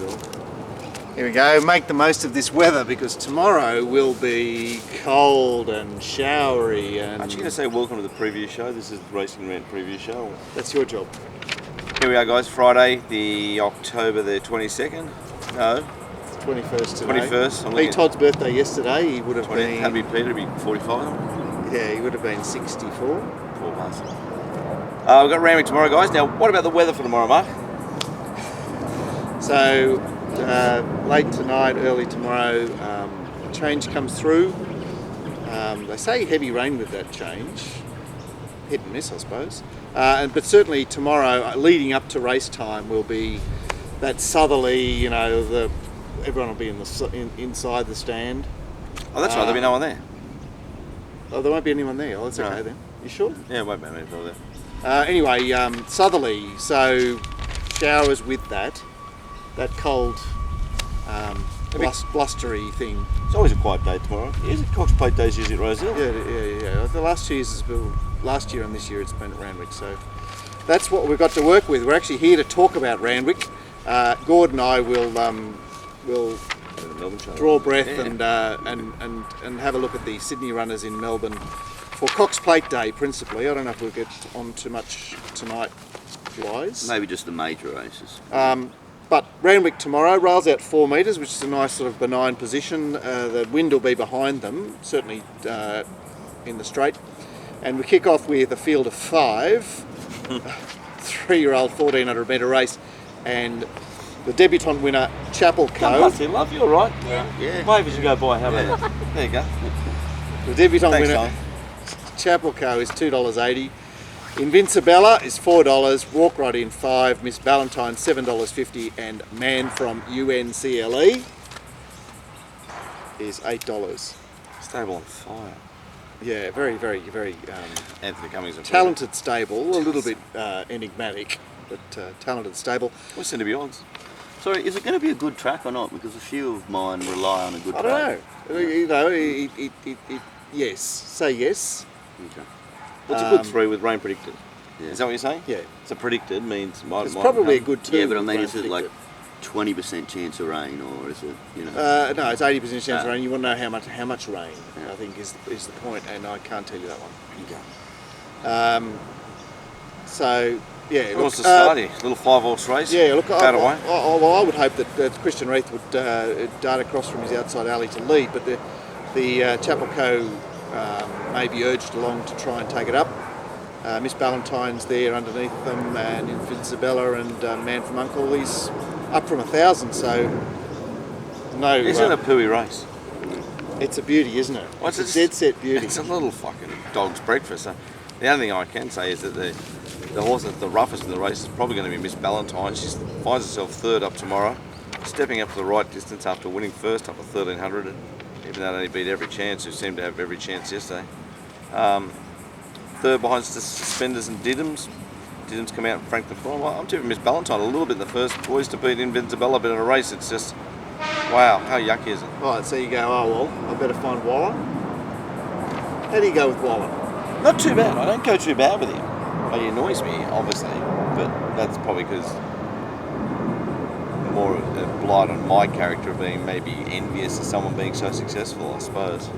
sure. Here we go, make the most of this weather because tomorrow will be cold and showery and... Aren't you going to say welcome to the preview show? This is the RacingRant preview show. That's your job. Here we are guys, Friday, the October the 22nd. No. 21st today. 21st. Be Todd's birthday yesterday, he would have been... That'd be Peter, he'd be 45. Yeah, he would have been 64. 4 months. We've got RAND week tomorrow guys. Now, what about the weather for tomorrow, Mark? So, late tonight, early tomorrow, a change comes through. They say heavy rain with that change. Hit and miss, I suppose. But certainly tomorrow, leading up to race time, will be that southerly, you know, everyone will be inside the stand. Oh, that's right, there'll be no one there. Oh, there won't be anyone there. Oh, that's okay then. You sure? Yeah, it won't be anyone there. Anyway, southerly, so showers with that cold, blustery thing. It's always a quiet day tomorrow. Is it Cox Plate Days usually at Rosehill? Yeah. The last year and this year it's been at Randwick, so that's what we've got to work with. We're actually here to talk about Randwick. Gord and I will draw breath and have a look at the Sydney runners in Melbourne for Cox Plate Day principally. I don't know if we'll get on too much tonight wise. Maybe just the major races. But Randwick tomorrow, rails out 4 metres, which is a nice sort of benign position. The wind will be behind them, certainly in the straight. And we kick off with a field of 5, 3-year-old 1400 metre race, and the debutant winner, Chapel Co. Come love, you all right? Yeah. Wave as you go by, how about that? There you go. The debutant Thanks, winner, Tom. Chapel Co. is $2.80. Invincibella is $4, Walk Right In 5, Miss Valentine $7.50, and Man from UNCLE is $8. Stable on fire. Yeah, very Anthony Cummings. talented stable, a little bit enigmatic, but talented stable. What's going to be odds? Sorry, is it going to be a good track or not? Because a few of mine rely on a good track. I don't know. You know, yes. Say yes. Okay. What's a good 3 with rain predicted? Yeah. Is that what you're saying? Yeah. So predicted means might. It's probably a good 2. Yeah, but I mean, with is rain it like predicted. 20% chance of rain, or is it, you know? No, it's 80% chance of rain. You want to know how much rain, Yeah. I think is the point, and I can't tell you that one. Okay. So, yeah. What's the start here? Little 5-horse race? Yeah, look, away. I would hope that Christian Reith would dart across from his outside alley to lead, but the Chapel Co. May be urged along to try and take it up. Miss Valentine's there underneath them, and Invincibella and Man from Uncle is up from 1,000, so no. Isn't it a pooey race? It's a beauty, isn't it? Well, it's a dead set beauty. It's a little fucking dog's breakfast. The only thing I can say is that the horse that's the roughest in the race is probably going to be Miss Valentine. She finds herself 3rd up tomorrow, stepping up to the right distance after winning first up at 1,300. Even though they only beat Every Chance, who seemed to have every chance yesterday. 3rd behind Suspenders and Diddums. Diddums come out and frank the floor. Well, I'm tipping Miss Valentine a little bit in the first. Poised to beat Invincibella, but in a race it's just, wow, how yucky is it? Right, so you go, oh well, I better find Wallen. How do you go with Wallen? Not too bad. I don't go too bad with him. He annoys me, obviously, but that's probably because more a blight on my character of being maybe envious of someone being so successful, I suppose.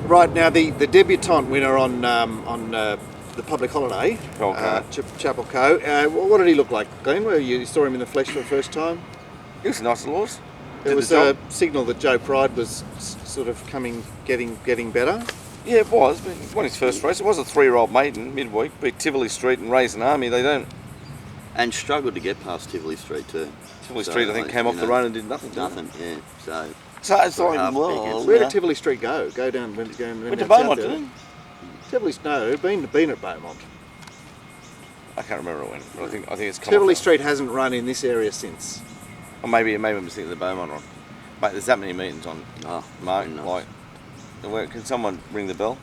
Right, now the debutante winner on the public holiday, Chapel Co. What did he look like, Glenn? Where you saw him in the flesh for the first time? He was a nice little horse. It was a signal that Joe Pride was sort of getting better. Yeah, it was. But he won his first race. It was a 3-year-old maiden midweek. Beat Tivoli Street and Raisin Army. They don't. And struggled to get past Tivoli Street too. Tivoli Street, I think, came off the run and did nothing. Yeah. So it's like, well, where did Tivoli Street go? Go down. Went to Beaumont, didn't he? Tivoli, no, been at Beaumont. I can't remember when, but I think it's come Tivoli off Street hasn't run in this area since. Or maybe I'm thinking of the Beaumont run. Mate, there's that many meetings on Mark. Nice. Like, can someone ring the bell?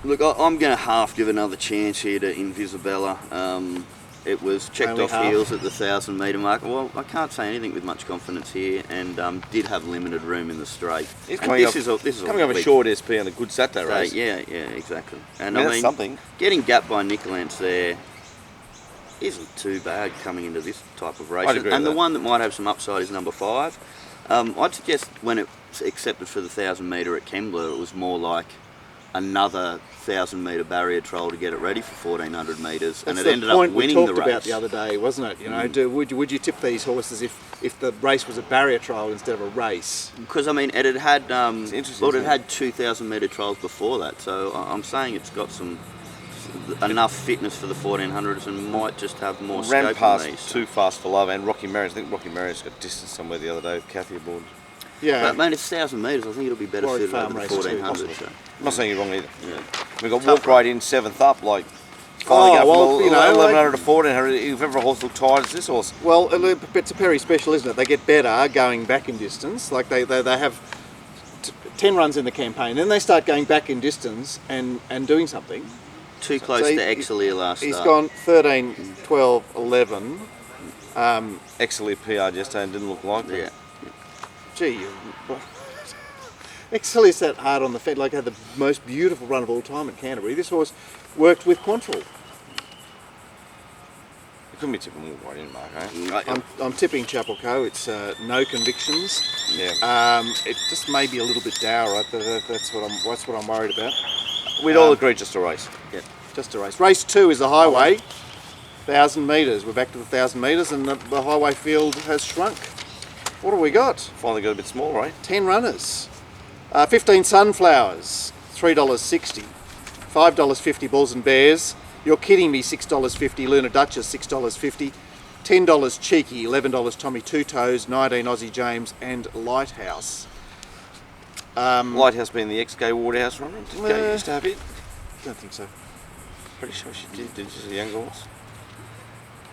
Look, I'm going to half give another chance here to Invisibella. It was checked Only off half. heels at the 1,000 metre mark. Well, I can't say anything with much confidence here, and did have limited room in the straight. He's And coming this off is a a big- short SP on a good Saturday race. Yeah, exactly. And I mean, that's something. getting gapped by Nicolance there, isn't too bad coming into this type of race. I'd agree And with the that. one that might have some upside is number 5. I'd suggest when it's accepted for the 1,000 metre at Kembla, it was more like another 1,000 metre barrier trial to get it ready for 1,400 metres, and That's it the ended up point winning we the talked race. about the other day, wasn't it? You know, would you tip these horses if the race was a barrier trial instead of a race? Because I mean, it had had interesting, well, it isn't it? had 2,000 metre trials before that, so I'm saying it's got some enough fitness for the 1,400s and might just have more Ran scope past than these. Too Fast for Love and Rocky Marriott. I think Rocky Marriott's got distance somewhere the other day with Kathy aboard. Yeah. But man, it's 1,000 metres. I think it'll be better Warwick suited Farm over the race too, 1,400. possible. So. I'm not saying you're wrong either. Yeah. We got Tough Walk Right in 7th up, like Oh, finally well, from you know, 1,100 to 1,400. If ever a horse looked tired, it's this horse. Well, it's a Perry special, isn't it? They get better going back in distance. Like they have 10 runs in the campaign, then they start going back in distance and doing something. Too close So to Exelia last He's start. gone 13, 12, 11. Excellent PR yesterday and didn't look like it. Yeah. Gee, Excellius that hard on the fence, like had the most beautiful run of all time at Canterbury. This horse worked with Quantrill. You couldn't be tipping Walk Right in, Mark, eh? I'm tipping Chapel Co. It's no convictions. Yeah. It just may be a little bit dour. Right? That's what I'm worried about. We'd all agree just a race. Yeah, just a race. Race 2 is the highway, 1,000 metres. We're back to the 1,000 metres, and the highway field has shrunk. What have we got? Finally got a bit smaller, right? 10 runners. 15 Sunflowers, $3.60. $5.50 Bulls and Bears. You're kidding me, $6.50. Luna Duchess, $6.50. $10 Cheeky, $11 Tommy Two Toes, 19 Aussie James, and Lighthouse. Lighthouse being the ex-Gay Waterhouse runner. Did Gay used to have it? Don't think so. Pretty sure she did. Did she? A young horse.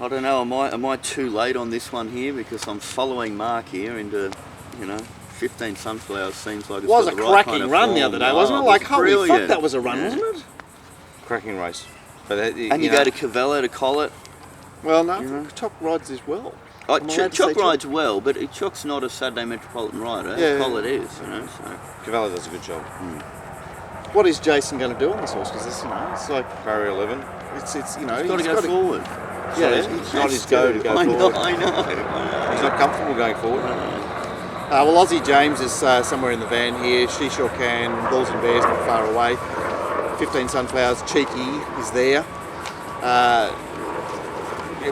I don't know. Am I too late on this one here because I'm following Mark here into, 15 Sunflowers seems like It it's was got a the right cracking kind of run form. the other day, Oh, wasn't it? was Like, holy fuck, brilliant. that was a run, Yeah. wasn't it? Cracking race. But And you go to Cavella to Collet. Well, no, Chock rides as well. Oh, Am I allowed to say Chock rides well, but Chock's not a Saturday Metropolitan rider. Yeah. Collet is, So. Cavallo does a good job. What is Jason going to do on this horse? Because it's like Barrier 11. it's He's got to go forward. Yeah, It's not his go to go I forward. know. He's not comfortable going forward. well, Aussie James is somewhere in the van here. She Sure Can, Bulls and Bears not far away. 15 Sunflowers, Cheeky is there.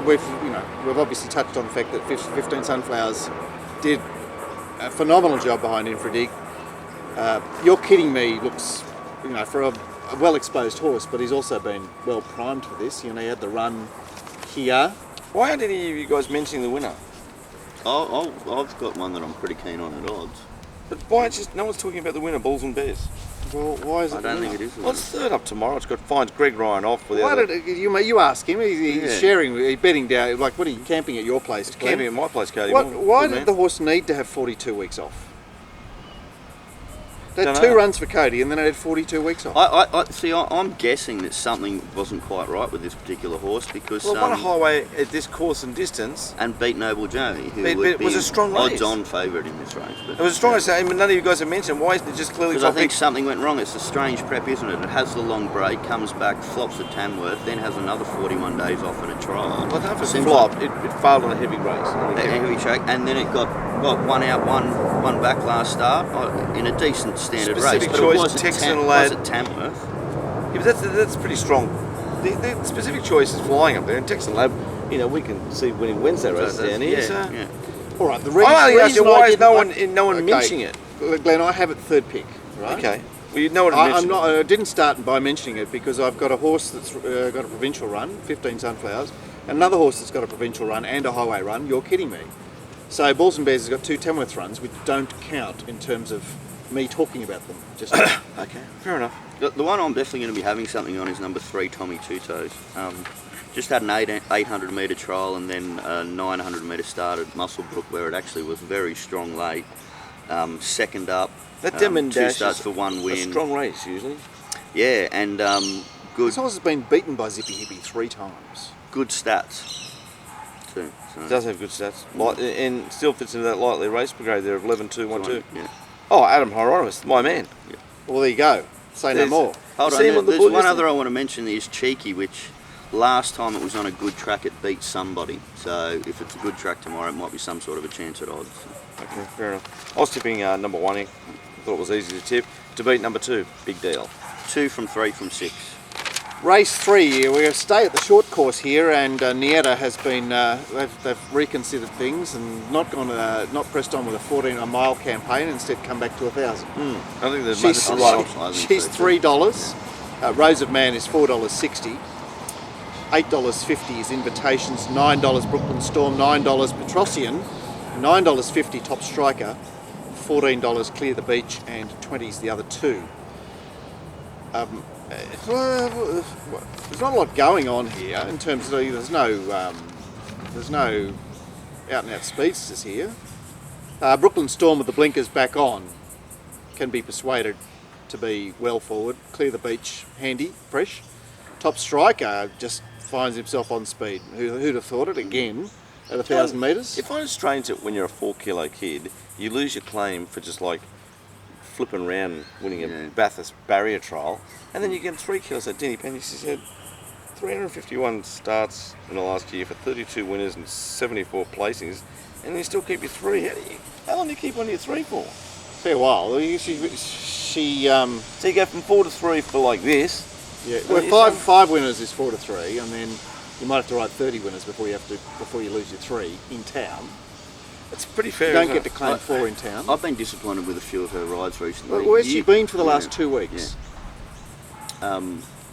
We've obviously touched on the fact that 15 Sunflowers did a phenomenal job behind Infradig. You're kidding me. Looks, for a well-exposed horse, but he's also been well primed for this. He had the run here. Why aren't any of you guys mentioning the winner? I've got one that I'm pretty keen on at odds. But why it's just no one's talking about the winner, Bulls and Bears? Well, why is it? I don't think it is. Well, it's third up tomorrow. It's got finds Greg Ryan off with the Why other. did you ask him? He's Yeah. sharing, he's betting down. Like, what are you camping at your place? Glenn? Camping at my place, Cody. Why did the horse need to have 42 weeks off? They had Dunno. 2 runs for Cody, and then it had 42 weeks off. I'm guessing that something wasn't quite right with this particular horse because Well, won a highway at this course and distance. and beat Noble Joey, who But would it was be a strong race. odds-on favourite in this race. It was a strong race, but none of you guys have mentioned. Why isn't it just clearly Because I top think pick? something went wrong. It's a strange prep, isn't it? It has the long break, comes back, flops at Tamworth, then has another 41 days off in a trial. Well, I don't know if it Seems flopped. It failed on a heavy race. A heavy track, and then it got one out, one back last start in a decent standard Specific race. But choice, it was at Texan lad. was at Tamworth. Yeah, but that's pretty strong. The specific choice is flying up there. In Texan Lab, we can see winning Wednesday races down here. Yeah. All right, the I only asked you, why is didn't no like- one mentioning it? Glenn, I have it third pick, right? Okay. Well, you know what I didn't start by mentioning it because I've got a horse that's got a provincial run, 15 Sunflowers, another horse that's got a provincial run and a highway run. You're kidding me. So Bulls and Bears has got 2 Tamworth runs, which don't count in terms of me talking about them. Just Okay, fair enough. The one I'm definitely going to be having something on is number 3, Tommy Two Toes. Just had an 800 metre trial and then a 900 metre start at Muswellbrook where it actually was very strong late. Second up, That Demon 2 Dash starts is for 1 a win. strong race usually. Yeah, and good this horse has been beaten by Zippy Hippie 3 times. good stats too. So. It does have good stats. And still fits into that lightly race brigade there of 11-2-1-2. Yeah. Oh, Adam Hieronymus, my man. Well, there you go. Say no There's- more. Hold You on, see him on the there's board one yesterday? other I want to mention is Cheeky, which last time it was on a good track, it beat somebody. So if it's a good track tomorrow, it might be some sort of a chance at odds. Okay, fair enough. I was tipping number 1 here. Thought it was easy to tip. To beat number 2, big deal. 2 from 3 from 6. Race 3, we're going to stay at the short course here, and Nieta has been, they've reconsidered things and not pressed on with a 14-mile campaign, instead come back to 1,000. I think there's She's $3. Rose of Man is $4.60. $8.50 is Invitations, $9 Brooklyn Storm, $9 Petrosian, $9.50 Top Striker, $14 Clear the Beach, and 20 is the other two. There's not a lot going on here in terms of there's no out and out speedsters here. Brooklyn Storm with the blinkers back on can be persuaded to be well forward. Clear the Beach, handy, fresh. Top Striker just finds himself on speed. Who'd have thought it again at 1,000 metres? You find it strange that when you're a 4-kilo kid, you lose your claim for just like flipping around winning a Bathurst barrier trial, and then you get 3 kilos at Denny Penny. She said 351 starts in the last year for 32 winners and 74 placings, and you still keep your 3. How long do you keep on your 3 for? Fair while. So you go from 4 to 3 for like this. Yeah, well, five winners is 4 to 3, and then you might have to write 30 winners before you lose your 3 in town. It's pretty fair. You don't get to claim 4 in town. I've been disappointed with a few of her rides recently. Where's she been for the last 2 weeks? Yeah.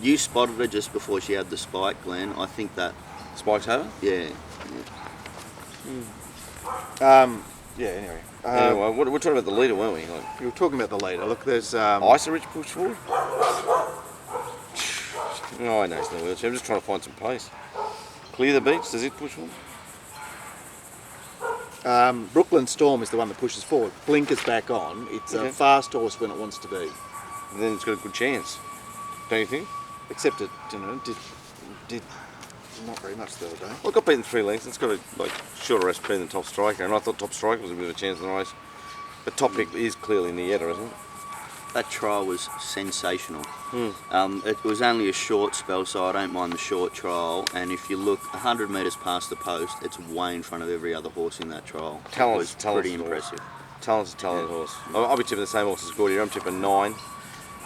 You spotted her just before she had the spike, Glenn. I think that Spike's over? Yeah. Anyway. Anyway, we're talking about the leader, weren't we? Like, You were talking about the leader. Look, there's... Icerich push forward? No, I know it's no wheelchair. I'm just trying to find some pace. Clear the Beach, does it push forward? Brooklyn Storm is the one that pushes forward. Blinkers back on. It's a fast horse when it wants to be. And then it's got a good chance, don't you think? Except it, did not very much the other day. Well, it got beaten 3 lengths. It's got a shorter SP than Top Striker, and I thought Top Striker was a bit of a chance in the race. But top pick is clearly Nieta, isn't it? That trial was sensational. It was only a short spell, so I don't mind the short trial. And if you look 100 metres past the post, it's way in front of every other horse in that trial. It was pretty impressive. Talented horse. I'll be tipping the same horse as Gordy. I'm tipping 9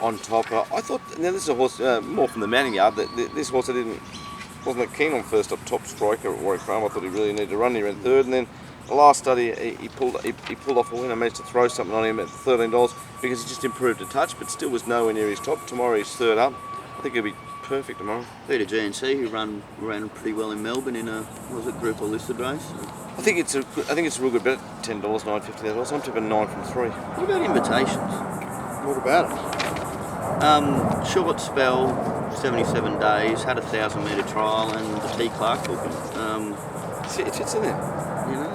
on top. I thought, now this is a horse more from the Manning Yard. This horse wasn't that keen on first up Top Striker at Warwick Farm. I thought he really needed to run. He ran 3rd, and then the last study he pulled off a win. I managed to throw something on him at $13 because he just improved a touch, but still was nowhere near his top. Tomorrow he's 3rd up. I think he'll be perfect tomorrow. Peter GNC, who ran pretty well in Melbourne in a group or listed race. I think it's a real good bet. $10, $9.50. I'm tipping 9 from 3. What about Invitations? What about it? Short spell, 77 days, had a 1,000-metre trial, and the T. Clark booking. It fits in there. You know,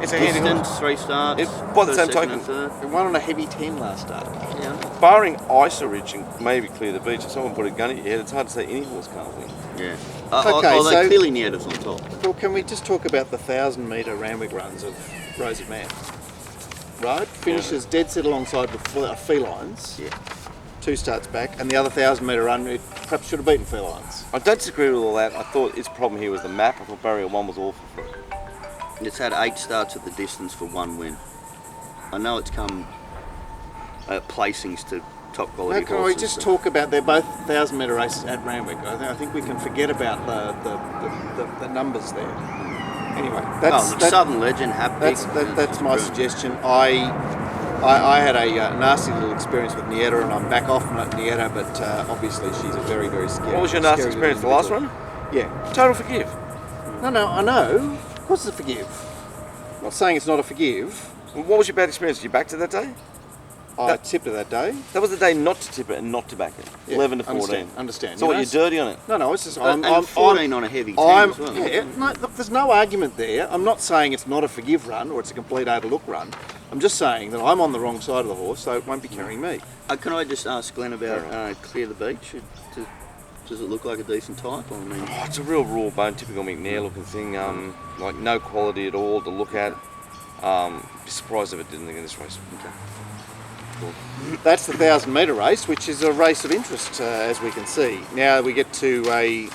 It's a handy horse. distance, 3 starts. By the same first, second token, and third. It won on a heavy 10 last start. Yeah. barring Icerich and maybe Clear the Beach, if someone put a gun at your head, it's hard to say any horse can't win. Yeah. Okay, although so- clearly Nieta's on top. Well, can we just talk about the 1,000-metre Randwick runs of Rose of Man? Right? Finishes dead set alongside the Felines. Yeah. 2 starts back, and the other 1,000-metre run, it perhaps should have beaten Felines. I don't disagree with all that. I thought its problem here was the map. I thought barrier 1 was awful for it. It's had 8 starts at the distance for 1 win. I know it's come placings to top quality Now, can horses. we just talk about, they're both 1,000-metre races at Randwick. I think we can forget about the numbers there. Anyway, that's Southern Legend, Haptic. that's my suggestion. I had a nasty little experience with Nieta, and I'm back off Nieta, but obviously she's a very, very scary. What was your nasty scary experience? The little last one? individual. Yeah. Total forgive. No, I know. Of course it's a forgive. I'm not saying it's not a forgive. Well, what was your bad experience? Did you backed it that day? I tipped it that day. That was the day not to tip it and not to back it. Yeah, 11 to 14. Understand. So what, you're dirty on it? No, it's just... and 14 on a heavy 10 as well. Yeah, no, look, there's no argument there. I'm not saying it's not a forgive run or it's a complete overlook run. I'm just saying that I'm on the wrong side of the horse, so it won't be carrying me. Can I just ask Glenn about Clear the Beach? Does it look like a decent type? I mean, Oh, it's a real raw bone, typical McNair looking thing. Like no quality at all to look at. Be surprised if it didn't in this race. okay. That's the 1,000-metre race, which is a race of interest, as we can see. Now we get to a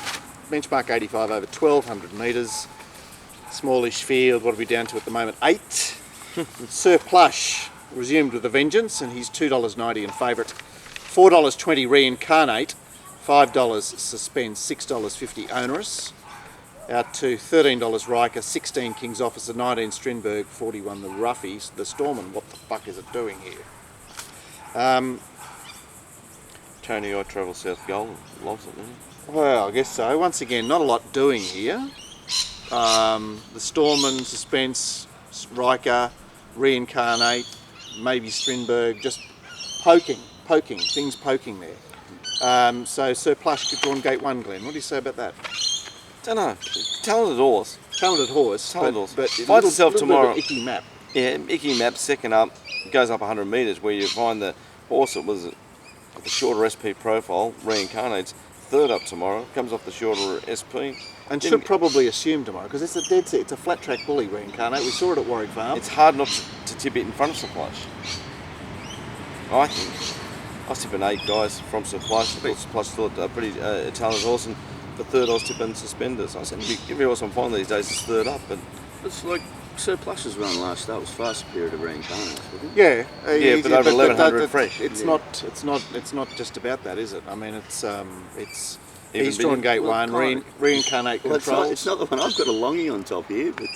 benchmark 85 over 1200 metres. Smallish field, what are we down to at the moment? 8. Sir Plush resumed with a vengeance, and he's $2.90 in favourite. $4.20 Reincarnate, $5 Suspense, $6.50 Onerous. Out to $13 Riker, 16 King's Officer, 19 Strindberg, 41 the Roughies. The Storman, what the fuck is it doing here? Tony, I travel South Gold, loves it, doesn't he? Well, I guess so. Once again, not a lot doing here. The Storman, Suspense, Riker, Reincarnate, maybe Strindberg, just poking, things poking there. So Sir Plush could drawn gate 1, Glenn. What do you say about that? Don't know. Talented horse. Talented horse, but Finds itself tomorrow. Icky map. Yeah, Icky map, second up, goes up 100 metres, where you find the horse that was at the shorter SP profile, Reincarnates, third up tomorrow, comes off the shorter SP. And should probably assume tomorrow, because it's a dead set, it's a flat track bully, Reincarnate. We saw it at Warwick Farm. It's hard not to tip it in front of Sir Plush. I think. I was tipping 8 guys from Sir Plush. I thought Sir Plush thought a pretty talented horse, and the third I was tipping Suspenders. I said, every horse I'm finding these days is third up, but It's like Sir Plush's run last start was far superior to Reincarnate, wasn't it? Yeah, but over 1100 fresh. It's Yeah. not just about that, is it? I mean, it's Even he's drawn bigger. gate Well, 1, kind Reincarnate Well, controls. it's not the one. I've got a longie on top here, but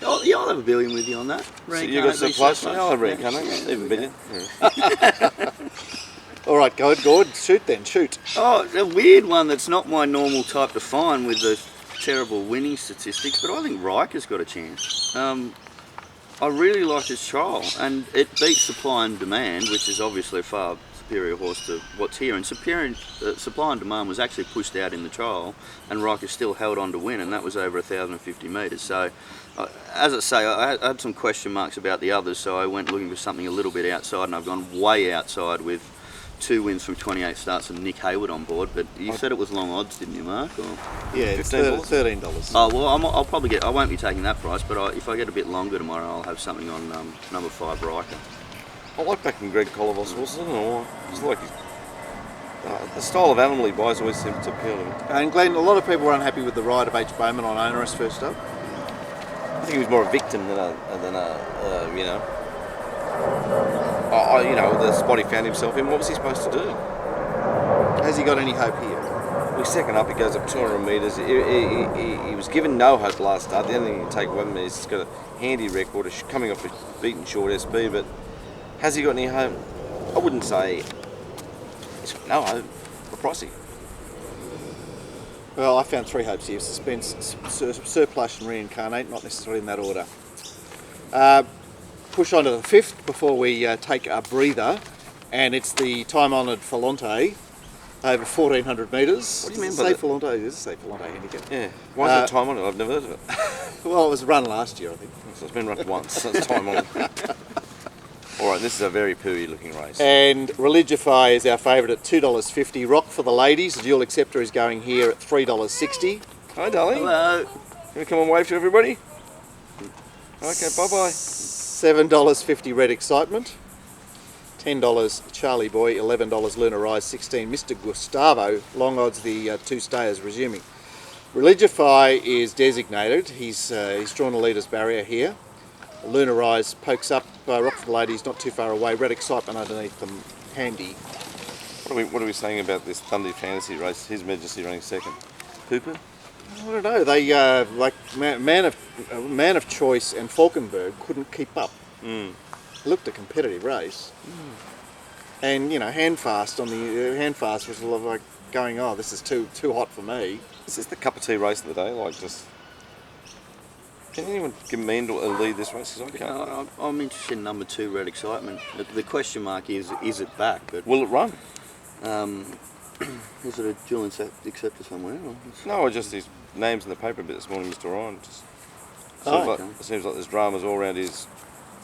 I'll have a billion with you on that. so you got Sir v Plush, Plush. I'll have Reincarnate, even billion. Yeah. All right, Gord, shoot then, shoot. Oh, a weird one that's not my normal type to find with the terrible winning statistics, but I think Riker's got a chance. I really like his trial, and it beats Supply and Demand, which is obviously a far superior horse to what's here. And Supply and Demand was actually pushed out in the trial, and Riker still held on to win, and that was over 1,050 metres. So, as I say, I had some question marks about the others, so I went looking for something a little bit outside, and I've gone way outside with 2 wins from 28 starts and Nick Hayward on board. But you said it was long odds, didn't you, Mark? Or? Yeah, it's $15. $13. Oh well, I'll probably get. I won't be taking that price, but if I get a bit longer tomorrow, I'll have something on number 5 Riker. I like backing Greg Collivos horses. I don't know why. It's like the style of animal he buys always seems to appeal to me. And Glenn, a lot of people were unhappy with the ride of H. Bowman on Onerous first up. I think he was more a victim than a the spot he found himself in. What was he supposed to do? Has he got any hope here? Well, second up, he goes up 200 metres. He was given no hope last start. The only thing you can take away from him is he's got a handy record coming off a beaten short SP, but has he got any hope? I wouldn't say he's got no hope. But pricey. Well, I found 3 hopes here. Suspense, Sir Plush and Reincarnate, not necessarily in that order. Push on to the 5th before we take a breather, and it's the time-honoured Falante over 1,400 metres. What do you mean by say that? Falante? It is say Falante handicap. Yeah. Why is that time on it? I've never heard of it. Well, it was run last year, I think. So it's been run once. So it's time on it. All right, this is a very pooey looking race. And Religify is our favourite at $2.50. Rock for the ladies. The Dual Acceptor is going here at $3.60. Hi, darling. Hello. You want to come and wave to everybody? Okay, bye-bye. $7.50 Red Excitement. $10 Charlie Boy, $11 Luna Rise, 16 Mr. Gustavo, long odds the 2 stayers resuming. Religify is designated, he's drawn a leader's barrier here. Luna Rise pokes up, Rock for the Ladies not too far away, Red Excitement underneath them, handy. What are we saying about this Thunder Fantasy race? His Majesty running second. Hooper? I don't know, they, like Man of Choice and Falkenberg couldn't keep up. It looked a competitive race. And, you know, Handfast Handfast was like going, oh, this is too hot for me. Is this the cup of tea race of the day? Like, just... Can anyone give me a lead this race? 'Cause I can't. I'm interested in number 2 Red Excitement. The question mark is it back? But Will it run? is it a dual acceptor somewhere? Or No, just his name's in the paper a bit this morning, Mr. Ryan. Just okay. it seems like there's dramas all around his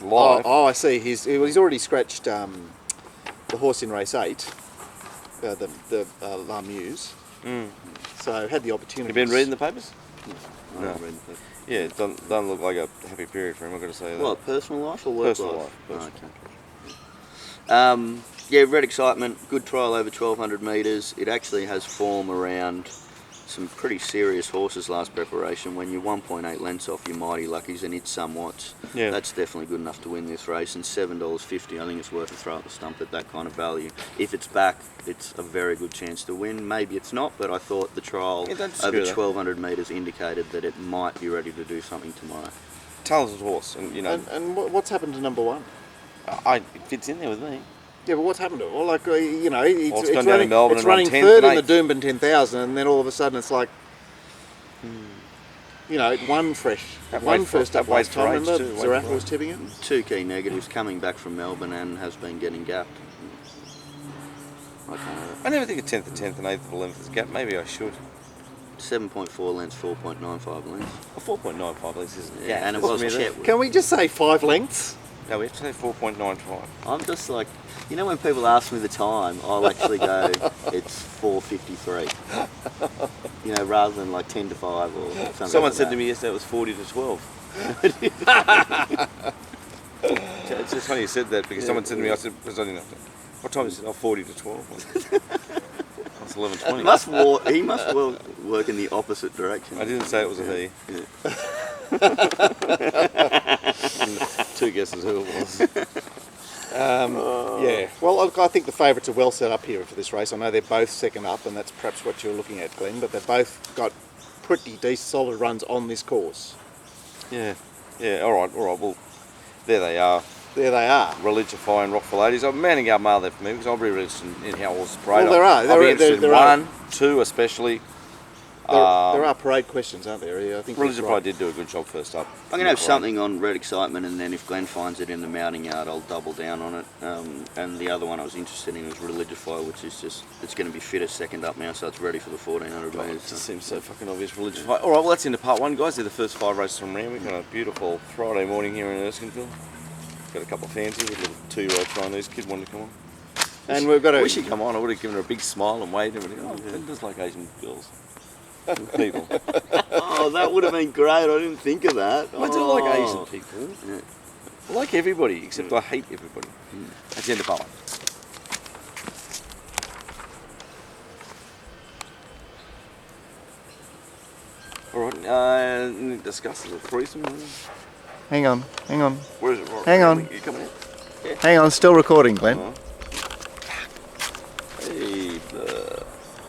life. Oh, I see. He's already scratched the horse in race 8, the La Muse. So had the opportunity. Have you been reading the papers? I haven't read the paper. Yeah, it doesn't look like a happy period for him, I've got to say that. What, personal life or work Personal life? life. Oh, okay. Yeah, Red Excitement, good trial over 1,200 metres. It actually has form around some pretty serious horses last preparation. When you're 1.8 lengths off your Mighty Luckies and it's somewhat, Yeah. that's definitely good enough to win this race. And $7.50, I think it's worth a throw at the stump at that kind of value. If it's back, it's a very good chance to win. Maybe it's not, but I thought the trial Yeah, that's over good. 1,200 metres indicated that it might be ready to do something tomorrow. Talented horse, and you know, And what's happened to number one? it fits in there with me. Yeah, but what's happened to it? Well, like, you know, Well, it's gone down to Melbourne it's and run running 10th third and in the 8th. Doomben 10,000, and then all of a sudden it's like, you know, it won fresh. That It won weight for- first up that weight last for time. age Remember, too, weight Zarafa for was tipping it. 2 key negatives, coming back from Melbourne and has been getting gapped. I can't. I never think a 10th, and 8th, or 11th is gap. Maybe I should. 7.4 lengths, 4.95 lengths. A 4.95 lengths isn't Yeah, gap. and it What's was the mean? Chetwood. Can we just say 5 lengths? No, we have to say 4.95. I'm just like, you know, when people ask me the time, I'll actually go, it's 4:53. You know, rather than like 10 to 5 or something. Someone like said that. to me yesterday it was 40 to 12. It's just funny you said that because someone said to me, I said, because I didn't know. What time is it? Oh, 40 to 12. It's 11:20. He must work in the opposite direction. I didn't say it was a he. Two guesses who it was. Yeah. Well, look, I think the favourites are well set up here for this race. I know they're both second up, and that's perhaps what you're looking at, Glenn. But they've both got pretty decent, solid runs on this course. Yeah. Yeah. All right. Well, there they are. There they are. Religify and Rock for Ladies. I'm manning our mail there for me because I'll be interested in how horses parade. Well, there are. I'll be interested in there are. 1, 2 especially. There are parade questions, aren't there? Yeah, I think that's Religify right. did do a good job first up. I'm going to have something on Red Excitement, and then if Glenn finds it in the mounting yard, I'll double down on it. And the other one I was interested in was Religify, which is just, it's going to be fitter second up now, so it's ready for the 1,400 It metres. just seems so fucking obvious. Religify. All right, well that's into part 1, guys. They're the first 5 races from Randwick on a beautiful Friday morning here in Erskineville. Got a couple of fans here with a little 2-year-old Chinese kid wanting to come on. And we've got a. Wish he'd come on. I would have given her a big smile and waved and everything. Oh, Glenn does like Asian girls. People. Oh, that would have been great. I didn't think of that. I do like Asian people. Yeah. I like everybody, except I hate everybody. That's the end of part 1. All right, discuss the threesome. Hang on. Where is it? Hang on. You coming in? Hang on, still recording, Glenn. Oh.